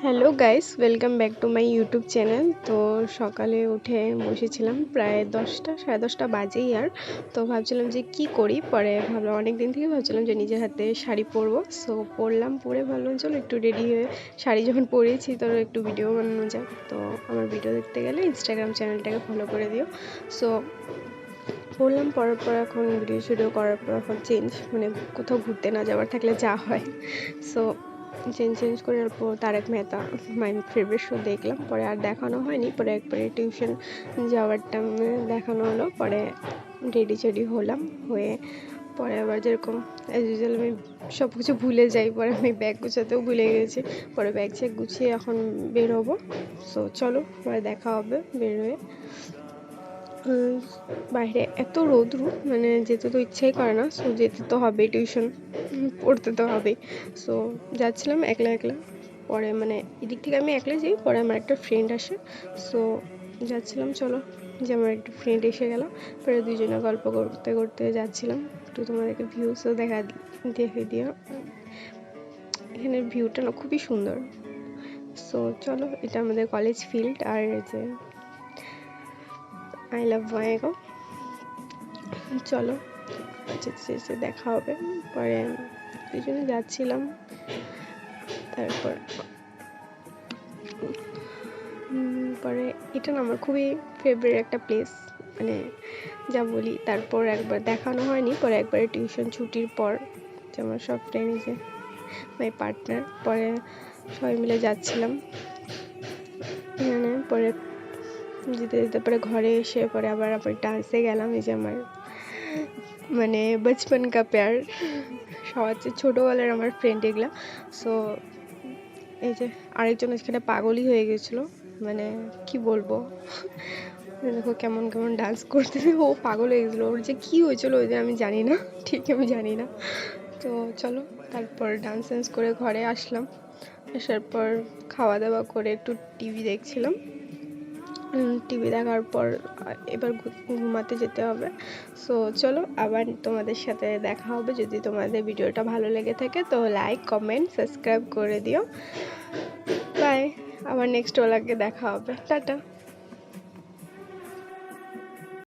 Hello guys, welcome back to my YouTube channel. তো সকালে উঠে বসেছিলাম, প্রায় 10টা সাড়ে 10টা বাজেই। আর তো ভাবছিলাম যে কি করি, পরে ভাবলাম অনেক দিন থেকে ভাবছিলাম যে নিজের হাতে শাড়ি পরবো। সো পরলাম, পরে ভাবলাম চলো একটু রেডি হয়ে শাড়ি যখন পরেছি তো একটু ভিডিও বানানো যাক। তো আমার ভিডিও দেখতে গেলে ইনস্টাগ্রাম চ্যানেলটাকে ফলো করে দিও। সো পরলাম, পরার পর এখন ভিডিও করার পর এখন মানে কোথাও ঘুরতে না যাওয়ার থাকলে যা হয়। সো চেঞ্জ করে অল্প Tarak Mehta, my favourite show দেখলাম। পরে আর দেখানো হয়নি, পরে একবারে টিউশন যাওয়ার টাইমে দেখানো হলো। পরে রেডি হলাম, হয়ে পরে আবার যেরকম অ্যাজ ইউজুয়াল আমি সব কিছু ভুলে যাই, পরে আমি ব্যাগ গুছাতেও ভুলে গেছি। পরে ব্যাগ চেক গুছিয়ে এখন বের হবো। সো চলো পরে দেখা হবে বের হয়ে। বাইরে এত রোদ্রু, মানে যেতে তো ইচ্ছাই করে না। সো যেতে তো হবে, টিউশন পড়তে তো হবে। সো যাচ্ছিলাম একলা একলা। পরে মানে এদিক থেকে আমি একলা যাই, পরে আমার একটা ফ্রেন্ড আসে। সো যাচ্ছিলাম, চলো যে আমার একটা ফ্রেন্ড এসে গেল। পরে দুজনে গল্প করতে করতে যাচ্ছিলাম। একটু তোমাদেরকে ভিউসও দেখে দিও। এখানের ভিউটা না খুবই সুন্দর। সো চলো, এটা আমাদের কলেজ ফিল্ড। আর যে আই লাভ বঙ্গাইগাঁও। চলো যেতে দেখা হবে। পরে দুজনে যাচ্ছিলাম। তারপর পরে এটা না আমার খুবই ফেভারিট একটা প্লেস, মানে যা বলি। তারপর একবার দেখানো হয়নি, পরে একবারে টিউশন ছুটির পর যে আমার সব ফ্রেন্ড, যে মাই পার্টনার, পরে সবাই মিলে যাচ্ছিলাম এখানে। পরে যেতে পরে ঘরে এসে পরে আবার ডান্সে গেলাম। এই যে আমার মানে বচপন কা প্যার, সবার চেয়ে ছোটোবেলার আমার ফ্রেন্ড এগুলা। সো এই যে আরেকজন এখানে পাগলই হয়ে গেছিলো, মানে কি বলবো, দেখো কেমন কেমন ডান্স করতে, ও পাগল হয়ে গেছিলো। ওর যে কী হয়েছিল ওই দিন আমি জানি না, ঠিক আমি জানি না। তো চলো তারপর ডান্স করে ঘরে আসলাম। আসার পর খাওয়া দাওয়া করে একটু টিভি দেখছিলাম। টিভি দেখার পর এবার ঘুমাতে যেতে হবে। সো চলো আবার তোমাদের সাথে দেখা হবে। যদি তোমাদের ভিডিওটা ভালো লেগে থাকে তো লাইক, কমেন্ট, সাবস্ক্রাইব করে দিও। বাই, আবার নেক্সট ওলাকে দেখা হবে। টাটা।